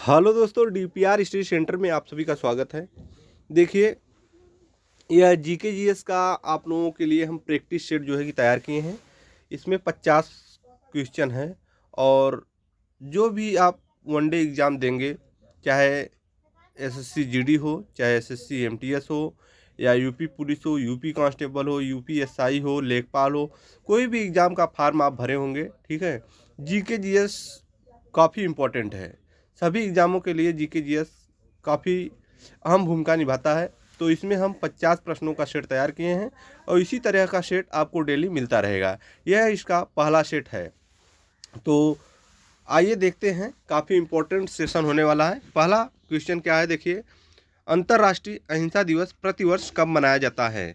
Hello दोस्तों, DPR study centre में आप सभी का स्वागत है। देखिए, यह जीके जीएस का आप लोगों के लिए हम प्रैक्टिस सेट जो है कि तैयार किए हैं। इसमें 50 क्वेश्चन हैं और जो भी आप वनडे एग्ज़ाम देंगे, चाहे एसएससी जीडी हो, चाहे एसएससी एमटीएस हो, या यूपी पुलिस हो, यूपी कांस्टेबल हो, यूपी एसआई हो, लेखपाल हो, कोई भी एग्ज़ाम का फॉर्म आप भरे होंगे, ठीक है। जीके जीएस काफ़ी इम्पोर्टेंट है। सभी एग्ज़ामों के लिए जीके जीएस काफ़ी अहम भूमिका निभाता है। तो इसमें हम 50 प्रश्नों का सेट तैयार किए हैं और इसी तरह का सेट आपको डेली मिलता रहेगा। यह इसका पहला सेट है। तो आइए देखते हैं, काफ़ी इम्पोर्टेंट सेशन होने वाला है। पहला क्वेश्चन क्या है, देखिए, अंतर्राष्ट्रीय अहिंसा दिवस प्रतिवर्ष कब मनाया जाता है?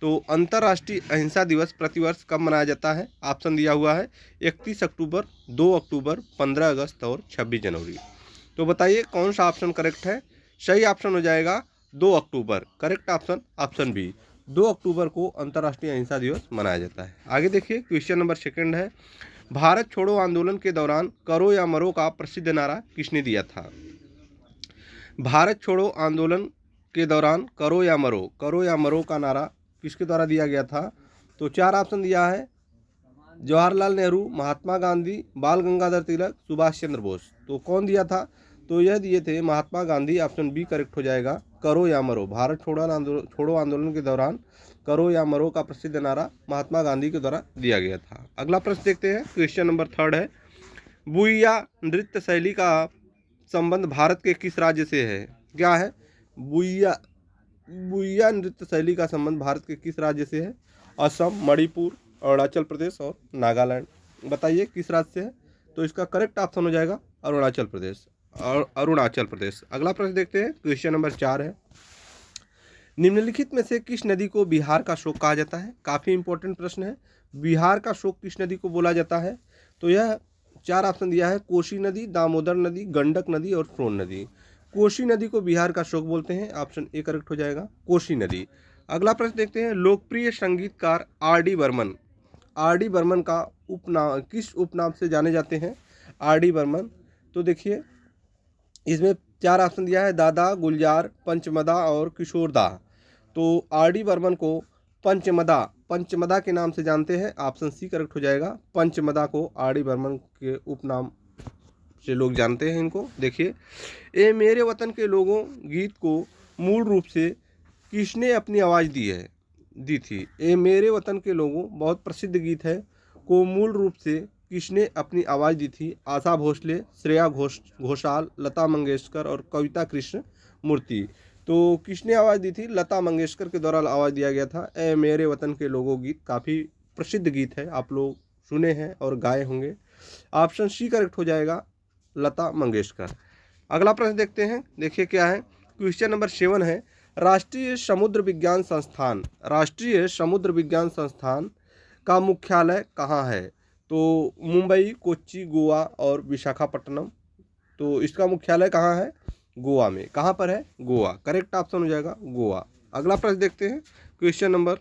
तो अंतर्राष्ट्रीय अहिंसा दिवस प्रतिवर्ष कब मनाया जाता है? ऑप्शन दिया हुआ है 31 अक्टूबर, 2 अक्टूबर, 15 अगस्त और 26 जनवरी। तो बताइए कौन सा ऑप्शन करेक्ट है? सही ऑप्शन हो जाएगा 2 अक्टूबर। करेक्ट ऑप्शन ऑप्शन बी, 2 अक्टूबर को अंतर्राष्ट्रीय अहिंसा दिवस मनाया जाता है। आगे देखिए, क्वेश्चन नंबर सेकंड है, भारत छोड़ो आंदोलन के दौरान करो या मरो का प्रसिद्ध नारा किसने दिया था? भारत छोड़ो आंदोलन के दौरान करो या मरो का नारा किसके द्वारा दिया गया था? तो 4 ऑप्शन दिया है, जवाहरलाल नेहरू, महात्मा गांधी, बाल गंगाधर तिलक, सुभाष चंद्र बोस। तो कौन दिया था? तो यह दिए थे Mahatma Gandhi. Option B correct हो जाएगा, करो या मरो। भारत छोड़ो आंदोलन के दौरान करो या मरो का प्रसिद्ध नारा महात्मा गांधी के द्वारा दिया गया था। अगला प्रश्न देखते हैं, क्वेश्चन नंबर थर्ड है, बुइया नृत्य शैली का संबंध भारत के किस राज्य से है? क्या है? बुइया बुइया नृत्य शैली का संबंध भारत के किस राज्य से है? असम, मणिपुर, अरुणाचल प्रदेश और नागालैंड। बताइए किस राज्य से है? तो इसका करेक्ट ऑप्शन हो जाएगा अरुणाचल प्रदेश और अरुणाचल प्रदेश। अगला प्रश्न देखते हैं, क्वेश्चन नंबर 4 है, निम्नलिखित में से किस नदी को बिहार का शोक कहा जाता है? काफ़ी इंपॉर्टेंट प्रश्न है। बिहार का शोक किस नदी को बोला जाता है? तो यह 4 ऑप्शन दिया है, कोसी नदी, दामोदर नदी, गंडक नदी और सोन नदी। कोसी नदी को बिहार का शोक बोलते हैं। ऑप्शन ए करेक्ट हो जाएगा, कोसी नदी। अगला प्रश्न देखते हैं, लोकप्रिय संगीतकार आर डी बर्मन का उपनाम किस उपनाम से जाने जाते हैं? R D Burman. तो देखिए, इसमें 4 ऑप्शन दिया है, दादा, गुलजार, पंचमदा और किशोरदा। तो आर डी बर्मन को पंचमदा के नाम से जानते हैं। ऑप्शन सी करेक्ट हो जाएगा, पंचमदा को आर डी बर्मन के उपनाम से लोग जानते हैं इनको। देखिए, ए मेरे वतन के लोगों गीत को मूल रूप से किसने अपनी आवाज़ दी थी? ए मेरे वतन के लोगों बहुत प्रसिद्ध गीत है, को मूल रूप से किसने अपनी आवाज़ दी थी? आशा भोसले, श्रेया घोषाल, लता मंगेशकर और कविता कृष्ण मूर्ति। तो किसने आवाज़ दी थी? लता मंगेशकर के द्वारा आवाज़ दिया गया था। ए मेरे वतन के लोगों गीत काफ़ी प्रसिद्ध गीत है, आप लोग सुने हैं और गाए होंगे। ऑप्शन सी करेक्ट हो जाएगा, लता मंगेशकर। अगला प्रश्न देखते हैं, देखिए क्या है, क्वेश्चन नंबर 7 है, राष्ट्रीय समुद्र विज्ञान संस्थान का मुख्यालय कहाँ है? तो मुंबई, कोच्चि, गोवा और विशाखापट्टनम। तो इसका मुख्यालय कहाँ है? गोवा में। कहाँ पर है? गोवा। करेक्ट ऑप्शन हो जाएगा गोवा। अगला प्रश्न देखते हैं, क्वेश्चन नंबर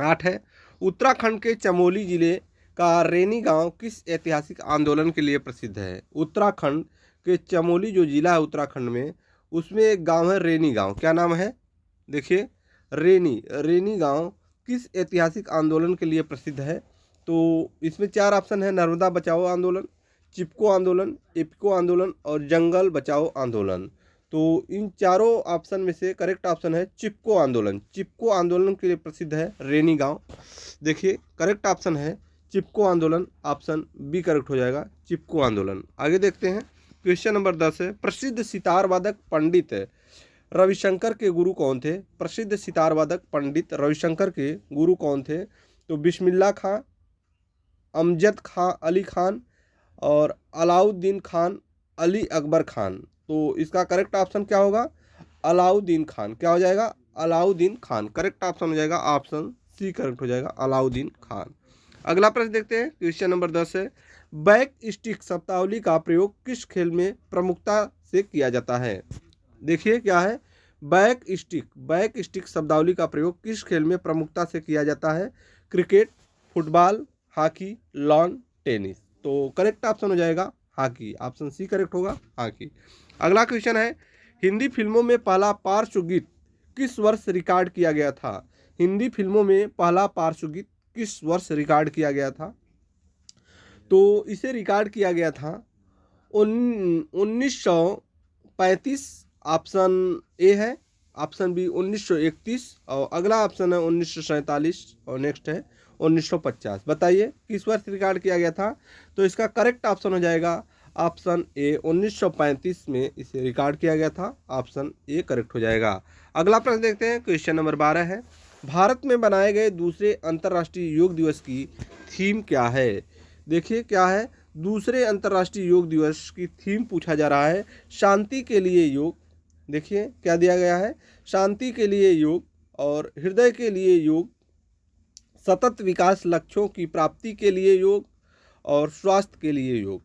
8 है, उत्तराखंड के चमोली जिले का रेनी गांव किस ऐतिहासिक आंदोलन के लिए प्रसिद्ध है? उत्तराखंड के चमोली जो जिला है उत्तराखंड में, उसमें एक गांव है रेनी गांव। क्या नाम है? देखिए, रेनी गांव किस ऐतिहासिक आंदोलन के लिए प्रसिद्ध है? तो इसमें 4 ऑप्शन है, नर्मदा बचाओ आंदोलन, चिपको आंदोलन, इपको आंदोलन और जंगल बचाओ आंदोलन। तो इन चारों ऑप्शन में से करेक्ट ऑप्शन है चिपको आंदोलन। चिपको आंदोलन के लिए प्रसिद्ध है रेनी गांव। देखिए, करेक्ट ऑप्शन है चिपको आंदोलन। ऑप्शन बी करेक्ट हो जाएगा, चिपको आंदोलन। आगे देखते हैं, क्वेश्चन नंबर 10 है, प्रसिद्ध सितार वादक पंडित रविशंकर के गुरु कौन थे? प्रसिद्ध सितार वादक पंडित रविशंकर के गुरु कौन थे? तो बिस्मिल्लाह खां, अमजद खां अली खान और अलाउद्दीन खान अली अकबर खान। तो इसका करेक्ट ऑप्शन क्या होगा? अलाउद्दीन खान। क्या हो जाएगा? अलाउद्दीन खान। करेक्ट ऑप्शन हो जाएगा, ऑप्शन सी करेक्ट हो जाएगा, अलाउद्दीन खान। अगला प्रश्न देखते हैं, क्वेश्चन नंबर 10 है, बैक स्टिक शब्दावली का प्रयोग किस खेल में प्रमुखता से किया जाता है? देखिए क्या है, बैक स्टिक शब्दावली का प्रयोग किस खेल में प्रमुखता से किया जाता है? Cricket, football, hockey, lawn tennis. तो करेक्ट ऑप्शन हो जाएगा हॉकी, ऑप्शन सी करेक्ट होगा, हॉकी। अगला क्वेश्चन है, हिंदी फिल्मों में पहला पार्श्व गीत किस वर्ष रिकॉर्ड किया गया था? हिंदी फिल्मों में पहला पार्श्व गीत किस वर्ष रिकॉर्ड किया गया था? तो इसे रिकॉर्ड किया गया था 1935, ऑप्शन ए है। ऑप्शन बी 1931 और अगला ऑप्शन है 1947 और नेक्स्ट है 1950। बताइए किस वर्ष रिकॉर्ड किया गया था? तो इसका करेक्ट ऑप्शन हो जाएगा ऑप्शन ए, 1935 में इसे रिकॉर्ड किया गया था। ऑप्शन ए करेक्ट हो जाएगा। अगला प्रश्न देखते हैं, क्वेश्चन नंबर 12 है, भारत में बनाए गए दूसरे अंतर्राष्ट्रीय योग दिवस की थीम क्या है? देखिए क्या है, दूसरे अंतर्राष्ट्रीय योग दिवस की थीम पूछा जा रहा है, शांति के लिए योग। देखिए क्या दिया गया है, शांति के लिए योग और हृदय के लिए योग, सतत विकास लक्ष्यों की प्राप्ति के लिए योग और स्वास्थ्य के लिए योग।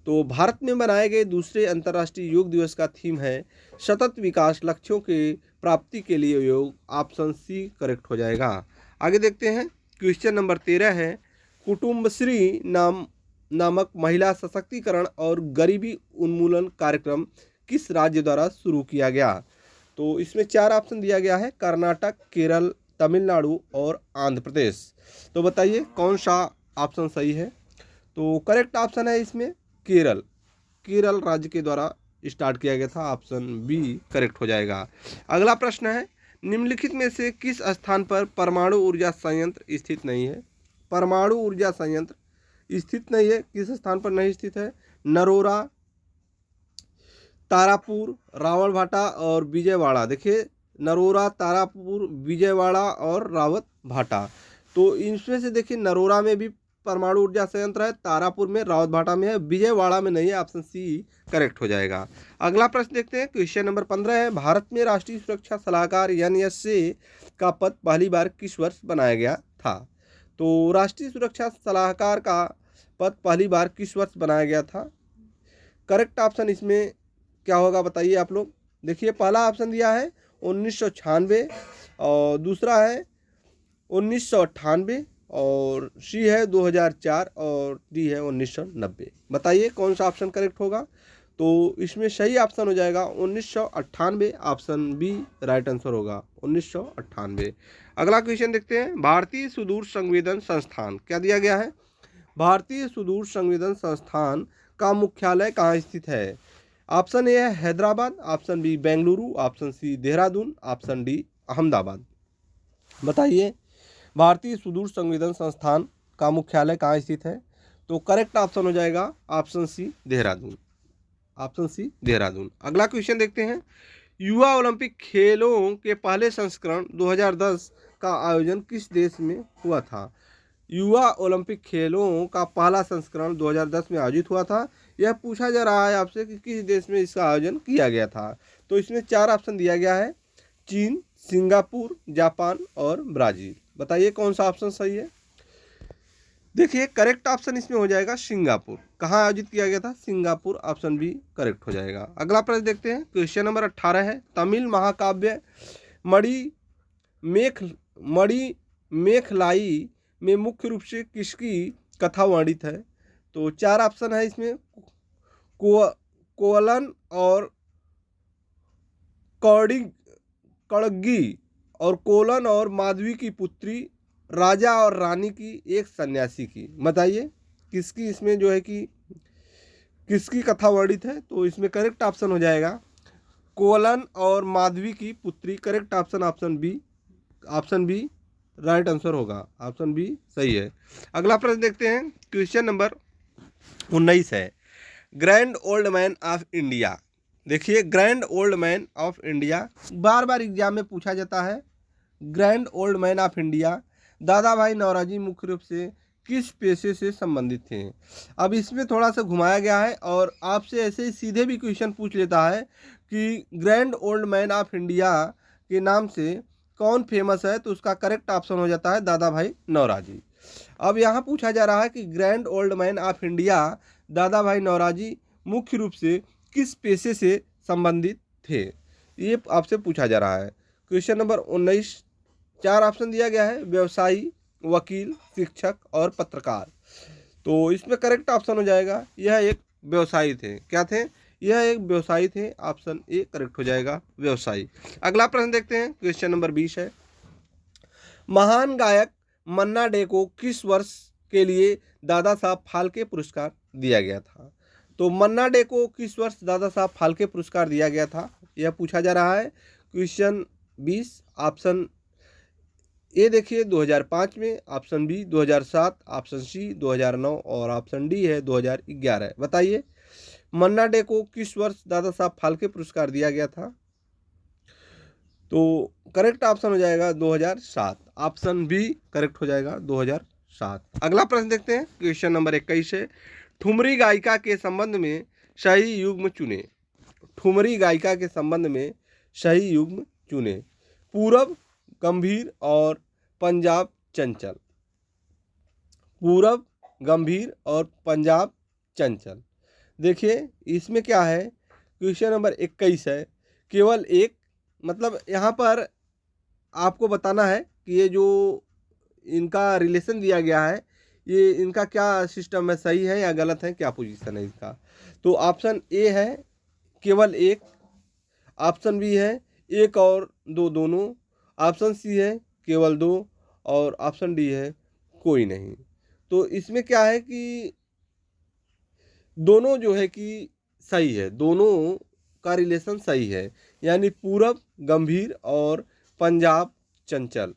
तो भारत में बनाए गए दूसरे अंतर्राष्ट्रीय योग दिवस का थीम है सतत विकास लक्ष्यों के प्राप्ति के लिए योग। ऑप्शन सी करेक्ट हो जाएगा। आगे देखते हैं, क्वेश्चन नंबर 13 है, कुटुंबश्री नामक महिला सशक्तिकरण और गरीबी उन्मूलन कार्यक्रम किस राज्य द्वारा शुरू किया गया? तो इसमें 4 ऑप्शन दिया गया है, कर्नाटक, केरल, तमिलनाडु और आंध्र प्रदेश। तो बताइए कौन सा ऑप्शन सही है? तो करेक्ट ऑप्शन है इसमें केरल, केरल राज्य के द्वारा स्टार्ट किया गया था। ऑप्शन बी करेक्ट हो जाएगा। अगला प्रश्न है, निम्नलिखित में से किस स्थान पर परमाणु ऊर्जा संयंत्र स्थित नहीं है? परमाणु ऊर्जा संयंत्र स्थित नहीं है, किस स्थान पर नहीं स्थित है? नरोरा, तारापुर, रावतभाटा और विजयवाड़ा। देखिए नरोरा, तारापुर, विजयवाड़ा और रावतभाटा। तो इनमें से देखिए नरोरा में भी परमाणु ऊर्जा संयंत्र है, तारापुर में, रावतभाटा में है, विजयवाड़ा में नहीं है। ऑप्शन सी करेक्ट हो जाएगा। अगला प्रश्न देखते हैं, क्वेश्चन नंबर 15 है, भारत में राष्ट्रीय सुरक्षा सलाहकार NSA का पद पहली बार किस वर्ष बनाया गया था? तो राष्ट्रीय सुरक्षा सलाहकार का पद पहली बार किस वर्ष बनाया गया था? करेक्ट ऑप्शन इसमें क्या होगा बताइए आप लोग। देखिए पहला ऑप्शन दिया है 1996 और दूसरा है 1998 और सी है 2004 और डी है 1990। बताइए कौन सा ऑप्शन करेक्ट होगा? तो इसमें सही ऑप्शन हो जाएगा 1998। ऑप्शन बी राइट आंसर होगा 1998। अगला क्वेश्चन देखते हैं, भारतीय सुदूर संवेदन संस्थान क्या दिया गया है? भारतीय सुदूर संवेदन संस्थान का मुख्यालय कहाँ स्थित है? ऑप्शन ए है Hyderabad, option B Bengaluru, option C Dehradun, option D Ahmedabad. बताइए भारतीय सुदूर संवेदन संस्थान का मुख्यालय कहाँ स्थित है? तो करेक्ट ऑप्शन हो जाएगा option C Dehradun, option C Dehradun. अगला क्वेश्चन देखते हैं, युवा ओलंपिक खेलों के पहले संस्करण 2010 का आयोजन किस देश में हुआ था? युवा ओलंपिक खेलों का पहला संस्करण 2010 में आयोजित हुआ था। यह पूछा जा रहा है आपसे कि किस देश में इसका आयोजन किया गया था। तो इसमें 4 ऑप्शन दिया गया है, चीन, सिंगापुर, जापान और ब्राज़ील। बताइए कौन सा ऑप्शन सही है? देखिए करेक्ट ऑप्शन इसमें हो जाएगा सिंगापुर। कहाँ आयोजित किया गया था? सिंगापुर। ऑप्शन बी करेक्ट हो जाएगा। अगला प्रश्न देखते हैं, क्वेश्चन नंबर 18 है, तमिल महाकाव्य मणि मेखलाई में मुख्य रूप से किसकी कथा वर्णित है? तो 4 ऑप्शन है इसमें, कोवलन और कड़गी और कोलन और माधवी की पुत्री, राजा और रानी की, एक सन्यासी की। बताइए किसकी इसमें जो है कि किसकी कथा वर्णित है? तो इसमें करेक्ट ऑप्शन हो जाएगा कोलन और माधवी की पुत्री। Correct option option B, option B right answer होगा। ऑप्शन बी सही है। अगला प्रश्न देखते हैं, क्वेश्चन नंबर 19 है, grand old man of India. देखिए grand old man of India बार बार एग्जाम में पूछा जाता है। Grand old man of India Dadabhai Naoroji मुख्य रूप से किस पेशे से संबंधित थे? अब इसमें थोड़ा सा घुमाया गया है और आपसे ऐसे ही सीधे भी क्वेश्चन पूछ लेता है कि grand old man of India के नाम से कौन फेमस है? तो उसका करेक्ट ऑप्शन हो जाता है दादा भाई नौरोजी। अब यहाँ पूछा जा रहा है कि grand old man of India Dadabhai Naoroji मुख्य रूप से किस पेशे से संबंधित थे? ये आपसे पूछा जा रहा है। क्वेश्चन नंबर 19, 4 ऑप्शन दिया गया है, व्यवसायी, वकील, शिक्षक और पत्रकार। तो इसमें करेक्ट ऑप्शन हो जाएगा, यह एक व्यवसायी थे। क्या थे? यह एक व्यवसायी थे। ऑप्शन ए करेक्ट हो जाएगा, व्यवसायी। अगला प्रश्न देखते हैं, क्वेश्चन नंबर 20 है। महान गायक मन्ना डे को किस वर्ष के लिए दादा साहब फाल्के पुरस्कार दिया गया था? तो मन्ना डे को किस वर्ष दादा साहब फाल्के पुरस्कार दिया गया था, यह पूछा जा रहा है। क्वेश्चन 20, ऑप्शन ए देखिए 2005 में, ऑप्शन बी 2007, ऑप्शन सी 2009 और ऑप्शन डी है 2011। बताइए मन्ना डे को किस वर्ष दादा साहब फाल्के पुरस्कार दिया गया था? तो करेक्ट ऑप्शन हो जाएगा 2007। ऑप्शन बी करेक्ट हो जाएगा 2007। अगला प्रश्न देखते हैं, क्वेश्चन नंबर 21 है। ठुमरी गायिका के संबंध में सही युग्म चुने। ठुमरी गायिका के संबंध में सही युग्म चुने। पूरब, गंभीर और पंजाब चंचल। पूरब, गंभीर और पंजाब चंचल। देखिए इसमें क्या है, क्वेश्चन नंबर 21 है, केवल एक, मतलब यहाँ पर आपको बताना है कि ये जो इनका रिलेशन दिया गया है, ये इनका क्या सिस्टम है, सही है या गलत है, क्या पोजीशन है इसका। तो ऑप्शन ए है केवल एक, ऑप्शन बी है एक और दो दोनों, ऑप्शन सी है केवल दो और ऑप्शन डी है कोई नहीं। तो इसमें क्या है कि दोनों जो है कि सही है, दोनों का रिलेशन सही है, यानी पूरब, गंभीर और पंजाब चंचल,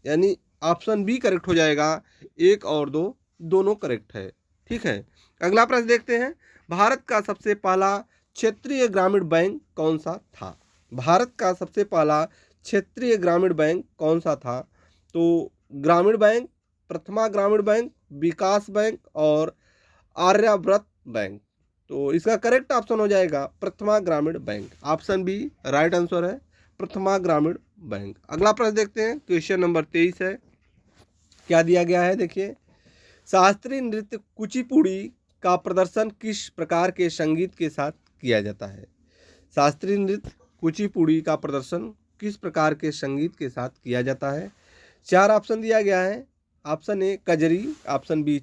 यानी ऑप्शन बी करेक्ट हो जाएगा। एक और दो दोनों करेक्ट है। ठीक है, अगला प्रश्न देखते हैं। भारत का सबसे पहला क्षेत्रीय ग्रामीण बैंक कौन सा था? भारत का सबसे पहला क्षेत्रीय ग्रामीण बैंक कौन सा था? तो ग्रामीण बैंक, प्रथमा ग्रामीण बैंक, विकास बैंक और आर्यव्रत बैंक। तो इसका करेक्ट ऑप्शन हो जाएगा Prathama Gramin bank. Option B right answer है, प्रथमा ग्रामीण बैंक। अगला प्रश्न देखते हैं, क्वेश्चन नंबर 23 है। क्या दिया गया है देखिए। शास्त्रीय नृत्य कुचिपुड़ी का प्रदर्शन किस प्रकार के संगीत के साथ किया जाता है? शास्त्रीय नृत्य कुचिपुड़ी का प्रदर्शन किस प्रकार के संगीत के साथ किया जाता है? 4 ऑप्शन दिया गया है। Option A Kajri, option B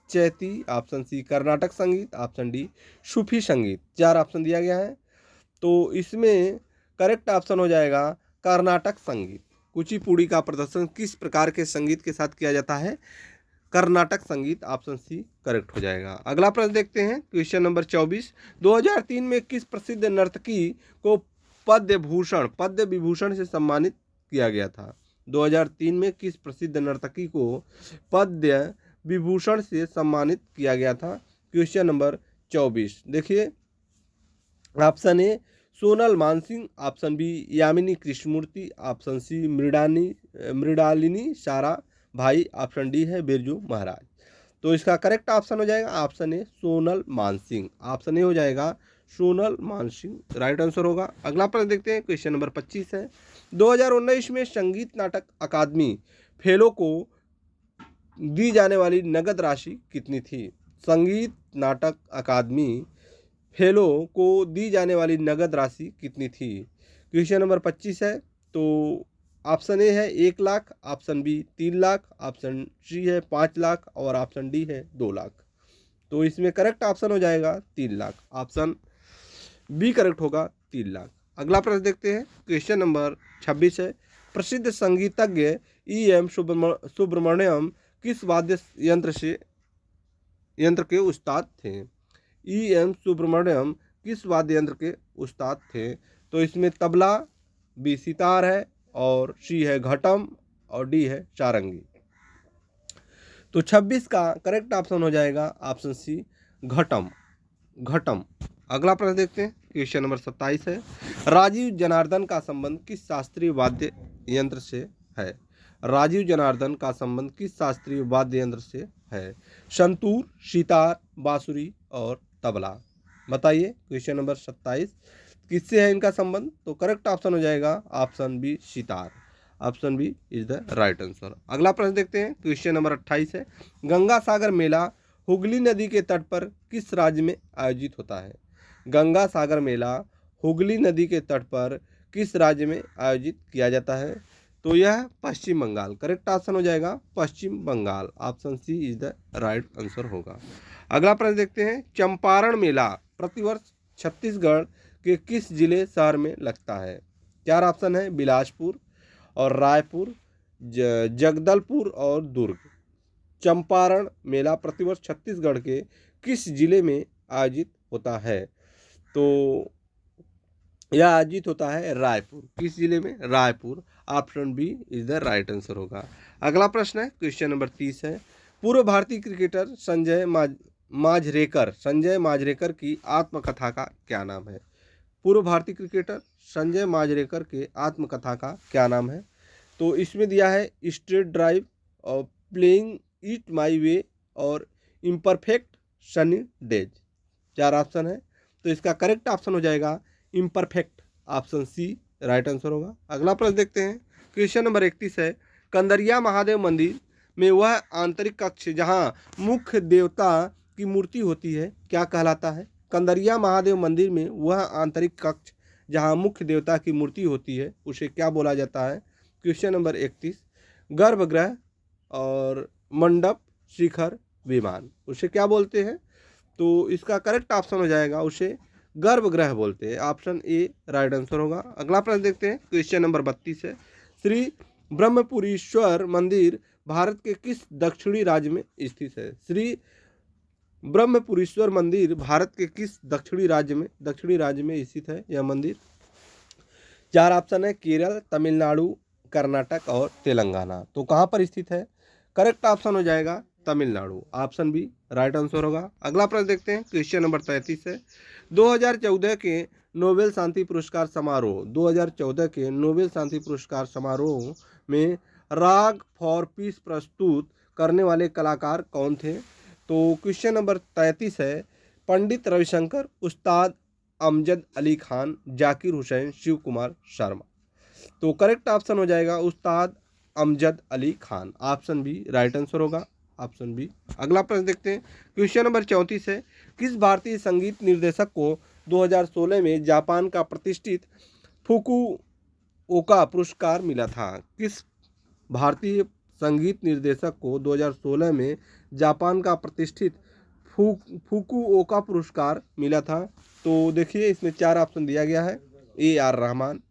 Chaiti, option C Karnataka Sangeet, option D सूफी संगीत। 4 ऑप्शन दिया गया है। तो इसमें करेक्ट ऑप्शन हो जाएगा कर्नाटक संगीत। कुचिपुड़ी का प्रदर्शन किस प्रकार के संगीत के साथ किया जाता है? Karnataka Sangeet. Option C correct हो जाएगा। अगला प्रश्न देखते हैं, क्वेश्चन नंबर 24। 2003 में किस प्रसिद्ध नर्तकी को पद्म विभूषण से सम्मानित किया गया था? 2003 में किस प्रसिद्ध नर्तकी को पद्म विभूषण से सम्मानित किया गया था? क्वेश्चन नंबर 24 देखिए। Option A Sonal Mansingh, option B Yamini Krishnamurthy, option C Mrinalini Sarabhai, option D है बिरजू महाराज। तो इसका करेक्ट ऑप्शन हो जाएगा option A Sonal Mansingh. Option A हो जाएगा सोनल मानसिंह, राइट आंसर होगा। अगला प्रश्न देखते हैं, क्वेश्चन नंबर 25 है। 2019 में संगीत नाटक अकादमी फेलो को दी जाने वाली नगद राशि कितनी थी? संगीत नाटक अकादमी फेलो को दी जाने वाली नगद राशि कितनी थी? क्वेश्चन नंबर 25 है। तो ऑप्शन ए है 1 lakh, option B 3 lakh, option C है 5 लाख और ऑप्शन डी है 2 लाख। तो इसमें करेक्ट ऑप्शन हो जाएगा 3 लाख। ऑप्शन बी करेक्ट होगा 3 लाख। अगला प्रश्न देखते हैं, क्वेश्चन नंबर 26 है। प्रसिद्ध संगीतज्ञ E.M. सुब्रमण्यम किस वाद्य यंत्र के उस्ताद थे? E.M. सुब्रमण्यम किस वाद्य यंत्र के उस्ताद थे? तो इसमें तबला, बी सितार है और सी है घटम और डी है सारंगी। तो 26 का करेक्ट ऑप्शन हो जाएगा ऑप्शन सी घटम। अगला प्रश्न देखते हैं, क्वेश्चन नंबर 27 है। राजीव जनार्दन का संबंध किस शास्त्रीय वाद्य यंत्र से है? राजीव जनार्दन का संबंध किस शास्त्रीय वाद्य यंत्र से है? संतूर, सितार, बांसुरी और तबला। बताइए क्वेश्चन नंबर 27 किससे है इनका संबंध? तो करेक्ट ऑप्शन हो जाएगा option B sitar. Option B is the right answer. अगला प्रश्न देखते हैं, क्वेश्चन नंबर 28 है। गंगा सागर मेला हुगली नदी के तट पर किस राज्य में आयोजित होता है? गंगा सागर मेला हुगली नदी के तट पर किस राज्य में आयोजित किया जाता है? तो यह पश्चिम बंगाल, करेक्ट ऑप्शन हो जाएगा Paschim Bengal. Option C is the right answer होगा। अगला प्रश्न देखते हैं, चंपारण मेला प्रतिवर्ष छत्तीसगढ़ के किस जिले शहर में लगता है? चार ऑप्शन है, बिलासपुर और रायपुर, जगदलपुर और दुर्ग। चंपारण मेला प्रतिवर्ष छत्तीसगढ़ के किस जिले में आयोजित होता है? तो यह आयोजित होता है रायपुर। किस जिले में? Raipur. Option B is the right answer होगा। अगला प्रश्न है, क्वेश्चन नंबर 30 है, पूर्व भारतीय क्रिकेटर संजय माजरेकर की आत्मकथा का क्या नाम है? पूर्व भारतीय क्रिकेटर संजय माजरेकर के आत्मकथा का क्या नाम है? तो इसमें दिया है स्ट्रेट ड्राइव और प्लेइंग इट माई वे और इम्परफेक्ट सनी डेज। चार ऑप्शन है, तो इसका करेक्ट ऑप्शन हो जाएगा imperfect. Option C right answer होगा। अगला प्रश्न देखते हैं, क्वेश्चन नंबर 31 है, कंदरिया महादेव मंदिर में वह आंतरिक कक्ष जहां मुख्य देवता की मूर्ति होती है क्या कहलाता है? कंदरिया महादेव मंदिर में वह आंतरिक कक्ष जहां मुख्य देवता की मूर्ति होती है उसे क्या बोला जाता है? क्वेश्चन नंबर 31, गर्भगृह और मंडप, शिखर, विमान, उसे क्या बोलते हैं? तो इसका करेक्ट ऑप्शन हो जाएगा उसे गर्भगृह बोलते हैं। ऑप्शन ए राइट आंसर होगा। अगला प्रश्न देखते हैं, क्वेश्चन नंबर 32 है, श्री ब्रह्मपुरीश्वर मंदिर भारत के किस दक्षिणी राज्य में स्थित है? श्री ब्रह्मपुरीश्वर मंदिर भारत के किस दक्षिणी राज्य में स्थित है यह मंदिर? चार ऑप्शन है, केरल, तमिलनाडु, कर्नाटक और तेलंगाना। तो कहाँ पर स्थित है? करेक्ट ऑप्शन हो जाएगा Tamil Nadu. Option B right answer होगा। अगला प्रश्न देखते हैं, क्वेश्चन नंबर 33 है, 2014 के नोबेल शांति पुरस्कार समारोह 2014 के नोबेल शांति पुरस्कार समारोह में राग फॉर पीस प्रस्तुत करने वाले कलाकार कौन थे? तो क्वेश्चन नंबर 33 है, पंडित रविशंकर, उस्ताद अमजद अली खान, जाकिर हुसैन, शिव कुमार शर्मा। तो करेक्ट ऑप्शन हो जाएगा Ustad Amjad Ali Khan. Option B right answer होगा। Option B. अगला प्रश्न देखते हैं, क्वेश्चन नंबर 34 है, किस भारतीय संगीत निर्देशक को 2016 में जापान का प्रतिष्ठित फुकुओका पुरस्कार मिला था? किस भारतीय संगीत निर्देशक को 2016 में जापान का प्रतिष्ठित फुकुओका पुरस्कार मिला था? तो देखिए इसमें चार ऑप्शन दिया गया है, A R Rahman,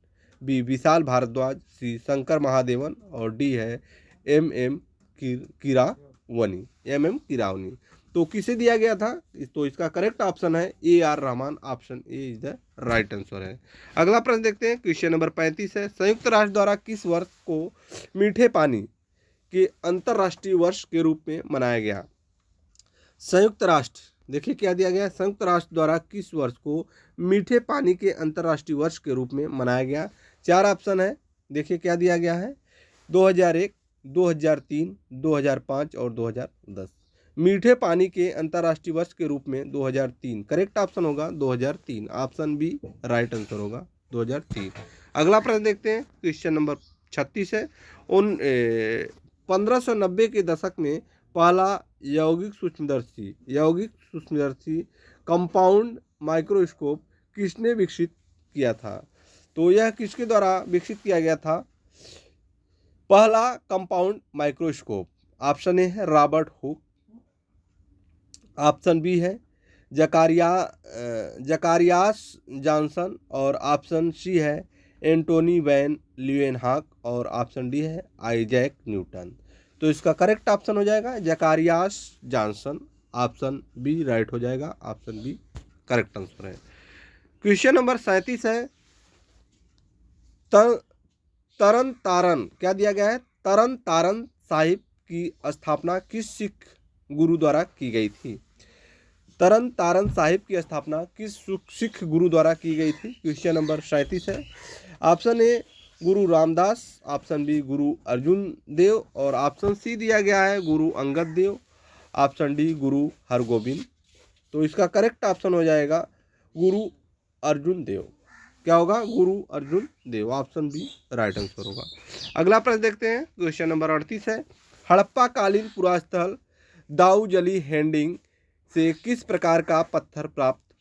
B Vishal Bhardwaj, सी शंकर महादेवन और डी है एम किरावनी। तो किसे दिया गया था? तो इसका करेक्ट ऑप्शन है A R Rahman. Option A is the right answer है। अगला प्रश्न देखते हैं, क्वेश्चन नंबर 35 है, संयुक्त राष्ट्र द्वारा किस वर्ष को मीठे पानी के अंतर्राष्ट्रीय वर्ष के रूप में मनाया गया? संयुक्त राष्ट्र, देखिए क्या दिया गया है, संयुक्त राष्ट्र द्वारा किस वर्ष को मीठे पानी के अंतर्राष्ट्रीय वर्ष के रूप में मनाया गया? चार ऑप्शन है, देखिए क्या दिया गया है, 2001, 2003, 2005 और 2010। मीठे पानी के अंतर्राष्ट्रीय वर्ष के रूप में 2003 करेक्ट ऑप्शन होगा 2003। ऑप्शन बी राइट आंसर होगा 2003। अगला प्रश्न देखते हैं, क्वेश्चन नंबर 36 है, 1590 के दशक में पहला यौगिक सूक्ष्मदर्शी कंपाउंड माइक्रोस्कोप किसने विकसित किया था? तो यह किसके द्वारा विकसित किया गया था पहला कंपाउंड माइक्रोस्कोप? ऑप्शन ए है रॉबर्ट हुक, ऑप्शन बी है जकारियास जॉनसन और ऑप्शन सी है एंटोनी वैन ल्यूएनहॉक और ऑप्शन डी है आइजैक न्यूटन। तो इसका करेक्ट ऑप्शन हो जाएगा जकारियास जॉनसन। ऑप्शन बी राइट हो जाएगा। ऑप्शन बी करेक्ट आंसर है। क्वेश्चन नंबर 37 है, तरन तारन, क्या दिया गया है, तरन तारन साहिब की स्थापना किस सिख गुरु द्वारा की गई थी? तरन तारन साहिब की स्थापना किस सिख गुरु द्वारा की गई थी? क्वेश्चन नंबर 37 है। ऑप्शन ए गुरु रामदास, ऑप्शन बी गुरु अर्जुन देव और ऑप्शन सी दिया गया है गुरु अंगद देव, ऑप्शन डी गुरु हरगोबिंद। तो इसका करेक्ट ऑप्शन हो जाएगा गुरु अर्जुन देव। क्या होगा? गुरु अर्जुन देव। ऑप्शन बी राइट आंसर होगा। अगला प्रश्न देखते हैं, क्वेश्चन नंबर 38 है, हड़प्पा कालीन पुरास्थल दाऊजली हैंडिंग से किस प्रकार का पत्थर प्राप्त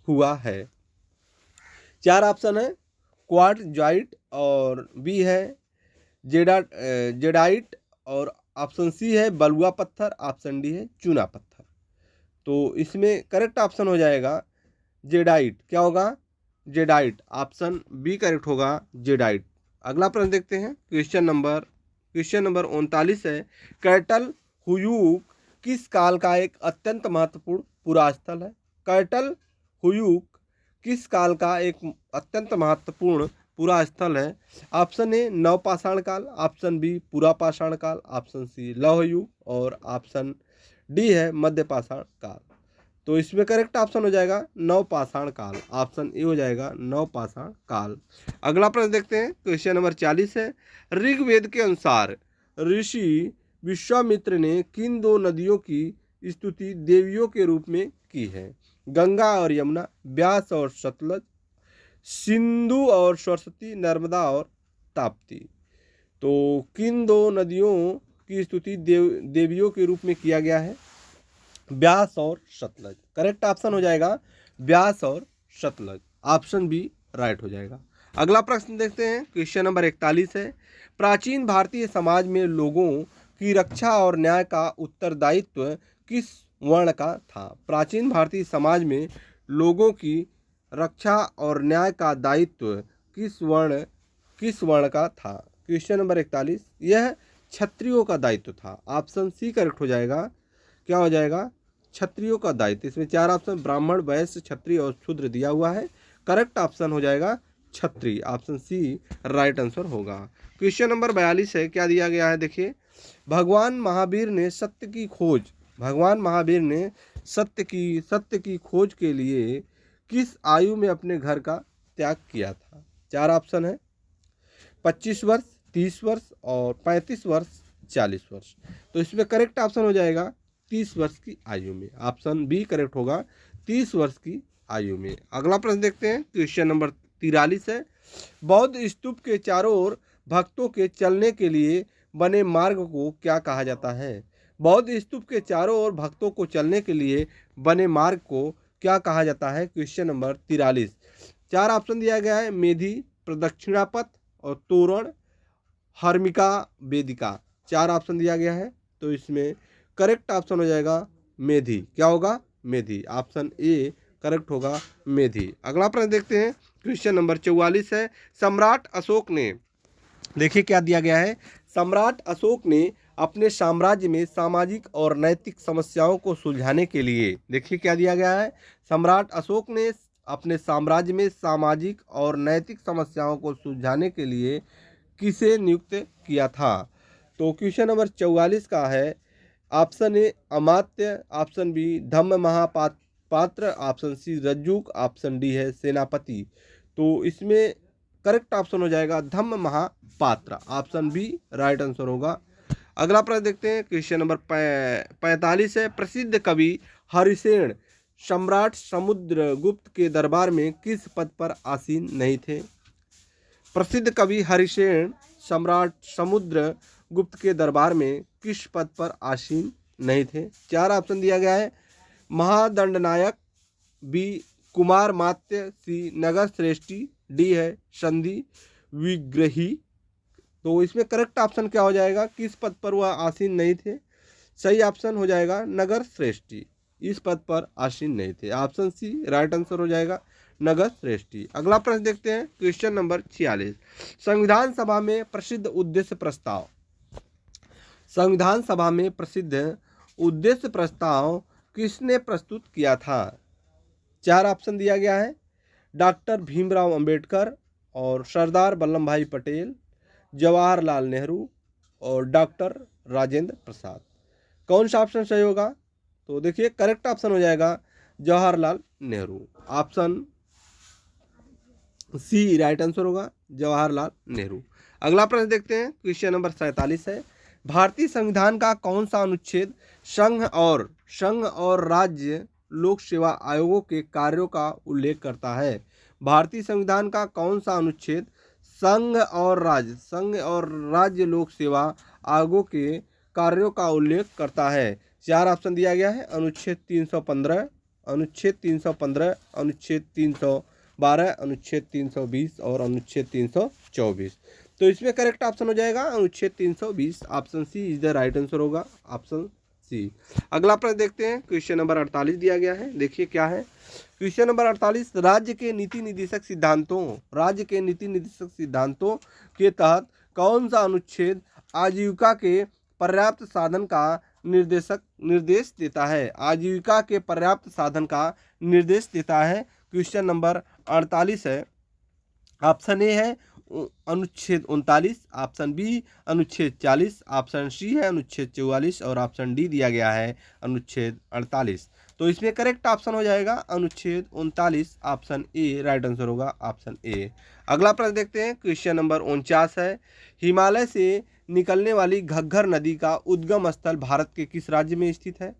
हुआ है? चार ऑप्शन है, क्वार्ट्जाइट और बी है जेडाइट, और ऑप्शन सी है बलुआ पत्थर, ऑप्शन डी है चूना पत्थर। तो इसमें करेक्ट ऑप्शन हो जाएगा जेडाइट। क्या होगा? जेडाइट। ऑप्शन बी करेक्ट होगा, जेडाइट। अगला प्रश्न देखते हैं। क्वेश्चन नंबर 39 है, कैटल हुयूक किस काल का एक अत्यंत महत्वपूर्ण पुरास्थल है? कैटल हुयूक किस काल का एक अत्यंत महत्वपूर्ण पुरास्थल है? ऑप्शन ए नवपाषाण काल, ऑप्शन बी पुरापाषाण काल, ऑप्शन सी लौह युग, और ऑप्शन डी है मध्यपाषाण काल। तो इसमें करेक्ट ऑप्शन हो जाएगा नवपाषाण काल। ऑप्शन ए हो जाएगा नवपाषाण काल। अगला प्रश्न देखते हैं। क्वेश्चन नंबर 40 है, ऋग्वेद के अनुसार ऋषि विश्वामित्र ने किन दो नदियों की स्तुति देवियों के रूप में की है? गंगा और यमुना, ब्यास और सतलज, सिंधु और सरस्वती, नर्मदा और ताप्ती। तो किन दो नदियों की स्तुति देवियों के रूप में किया गया है? ब्यास और सतलज। करेक्ट ऑप्शन हो जाएगा ब्यास और सतलज। ऑप्शन बी राइट हो जाएगा। अगला प्रश्न देखते हैं। क्वेश्चन नंबर 41 है, प्राचीन भारतीय समाज में लोगों की रक्षा और न्याय का उत्तरदायित्व किस वर्ण का था? प्राचीन भारतीय समाज में लोगों की रक्षा और न्याय का दायित्व किस वर्ण का था? क्वेश्चन नंबर 41, यह क्षत्रियों का दायित्व था। ऑप्शन सी करेक्ट हो जाएगा। क्या हो जाएगा? क्षत्रियों का दायित्व। इसमें 4 ऑप्शन ब्राह्मण, वैश्य, क्षत्रिय और शूद्र दिया हुआ है। करेक्ट ऑप्शन हो जाएगा क्षत्रिय। ऑप्शन सी राइट आंसर होगा। क्वेश्चन नंबर 42 है, क्या दिया गया है देखिए। भगवान महावीर ने सत्य की खोज के लिए किस आयु में अपने घर का त्याग किया था? 4 ऑप्शन है, 25 वर्ष, 30 वर्ष और 35 वर्ष, 40 वर्ष। तो इसमें करेक्ट ऑप्शन हो जाएगा 30 वर्ष की आयु में। ऑप्शन बी करेक्ट होगा 30 वर्ष की आयु में। अगला प्रश्न देखते हैं। क्वेश्चन नंबर 43 है, बौद्ध स्तूप के चारों ओर भक्तों के चलने के लिए बने मार्ग को क्या कहा जाता है? बौद्ध स्तूप के चारों ओर भक्तों को चलने के लिए बने मार्ग को क्या कहा जाता है? Question number 43। 4 ऑप्शन दिया गया है, मेधी, प्रदक्षिणा पथ और तोरण, हर्मिका, वेदिका। 4 ऑप्शन दिया गया है। तो इसमें करेक्ट ऑप्शन हो जाएगा मेधी। क्या होगा? मेधी। ऑप्शन ए करेक्ट होगा मेधी। अगला प्रश्न देखते हैं। क्वेश्चन नंबर 44 है, सम्राट अशोक ने, देखिए क्या दिया गया है। सम्राट अशोक ने अपने साम्राज्य में सामाजिक और नैतिक समस्याओं को सुलझाने के लिए, देखिए क्या दिया गया है। सम्राट अशोक ने अपने साम्राज्य में सामाजिक और नैतिक समस्याओं को सुलझाने के लिए किसे नियुक्त किया था? तो क्वेश्चन नंबर 44 का है, option A Amatya, option B Dhamma Mahapatra, option C Rajjuk, option D है सेनापति। तो इसमें करेक्ट ऑप्शन हो जाएगा Dhamma Mahapatra. Option B right answer होगा। अगला प्रश्न देखते हैं। क्वेश्चन नंबर 45 है, प्रसिद्ध कवि हरिसेन सम्राट समुद्रगुप्त के दरबार में किस पद पर आसीन नहीं थे? प्रसिद्ध कवि हरिसेन सम्राट समुद्रगुप्त के दरबार में किस पद पर आसीन नहीं थे? 4 ऑप्शन दिया गया है, महादंडनायक, बी कुमारमात्य, सी नगर श्रेष्ठी, डी है संधि विग्रही। तो इसमें करेक्ट ऑप्शन क्या हो जाएगा? किस पद पर वह आसीन नहीं थे? सही ऑप्शन हो जाएगा नगर श्रेष्ठी, इस पद पर आसीन नहीं थे। ऑप्शन सी राइट आंसर हो जाएगा नगर श्रेष्ठी। अगला प्रश्न देखते हैं। क्वेश्चन नंबर 46, संविधान सभा में प्रसिद्ध उद्देश्य प्रस्ताव, संविधान सभा में प्रसिद्ध उद्देश्य प्रस्ताव किसने प्रस्तुत किया था? 4 ऑप्शन दिया गया है, डॉक्टर भीमराव अंबेडकर और सरदार वल्लभ भाई पटेल, जवाहरलाल नेहरू और डॉक्टर राजेंद्र प्रसाद। कौन सा ऑप्शन सही होगा? तो देखिए करेक्ट ऑप्शन हो जाएगा Jawaharlal Nehru. Option C right answer होगा जवाहरलाल नेहरू। अगला प्रश्न देखते हैं। क्वेश्चन नंबर 47 है, भारतीय संविधान का कौन सा अनुच्छेद संघ और राज्य लोक सेवा आयोगों के कार्यों का उल्लेख करता है? भारतीय संविधान का कौन सा अनुच्छेद संघ और राज्य लोक सेवा आयोगों के कार्यों का उल्लेख करता है? 4 ऑप्शन दिया गया है, अनुच्छेद 315, अनुच्छेद 315, अनुच्छेद 312, अनुच्छेद 320 और अनुच्छेद 324। तो इसमें करेक्ट ऑप्शन हो जाएगा अनुच्छेद 320, option C is the right answer होगा, ऑप्शन सी। अगला प्रश्न देखते हैं, क्वेश्चन नंबर 48 दिया गया है, देखिए क्या है क्वेश्चन नंबर 48। राज्य के नीति निर्देशक सिद्धांतों के तहत कौन सा अनुच्छेद आजीविका के पर्याप्त साधन का निर्देश देता है? आजीविका के पर्याप्त साधन का निर्देश देता है। क्वेश्चन नंबर 48 है, ऑप्शन ए है अनुच्छेद 39, ऑप्शन बी अनुच्छेद 40, ऑप्शन सी है अनुच्छेद 44 और ऑप्शन डी दिया गया है अनुच्छेद 48। तो इसमें करेक्ट ऑप्शन हो जाएगा अनुच्छेद 39, ऑप्शन ए राइट आंसर होगा, ऑप्शन ए। अगला प्रश्न देखते हैं, क्वेश्चन नंबर 49 है, हिमालय से निकलने वाली घग्गर नदी का उद्गम स्थल भारत के किस राज्य में स्थित है?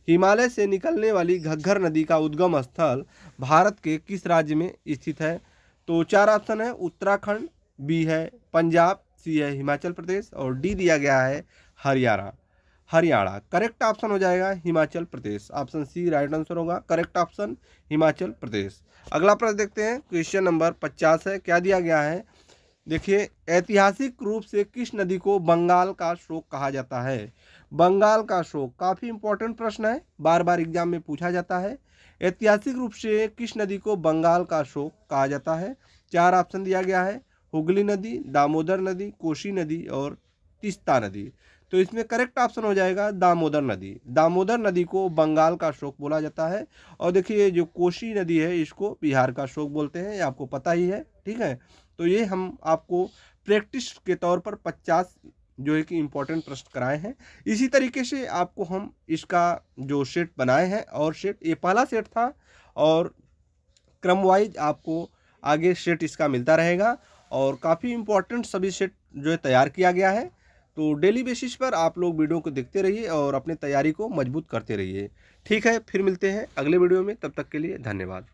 हिमालय से निकलने वाली घग्गर नदी का उद्गम स्थल भारत के किस राज्य में स्थित है? तो 4 ऑप्शन है, उत्तराखंड, बी है पंजाब, सी है हिमाचल प्रदेश और डी दिया गया है हरियाणा। करेक्ट ऑप्शन हो जाएगा Himachal Pradesh, option C right answer होगा, करेक्ट ऑप्शन हिमाचल प्रदेश। अगला प्रश्न देखते हैं, क्वेश्चन नंबर 50 है, क्या दिया गया है? देखिए, ऐतिहासिक रूप से किस नदी को बंगाल का शोक कहा जाता है? बंगाल का शोक काफ़ी इंपॉर्टेंट प्रश्न है, बार बार एग्जाम में पूछा जाता है। ऐतिहासिक रूप से किस नदी को बंगाल का शोक कहा जाता है? 4 ऑप्शन दिया गया है, हुगली नदी, दामोदर नदी, कोसी नदी और तीस्ता नदी। तो इसमें करेक्ट ऑप्शन हो जाएगा दामोदर नदी। दामोदर नदी को बंगाल का शोक बोला जाता है। और देखिए, जो कोसी नदी है इसको बिहार का शोक बोलते हैं, ये आपको पता ही है, ठीक है। तो ये हम आपको प्रैक्टिस के तौर पर 50 जो है कि इम्पोर्टेंट प्रश्न कराए हैं। इसी तरीके से आपको हम इसका जो सेट बनाए हैं, और सेट ये पहला सेट था, और क्रम वाइज आपको आगे सेट इसका मिलता रहेगा। और काफ़ी इम्पोर्टेंट सभी सेट जो है तैयार किया गया है। तो डेली बेसिस पर आप लोग वीडियो को देखते रहिए और अपनी तैयारी को मजबूत करते रहिए। ठीक है, फिर मिलते हैं अगले वीडियो में, तब तक के लिए धन्यवाद।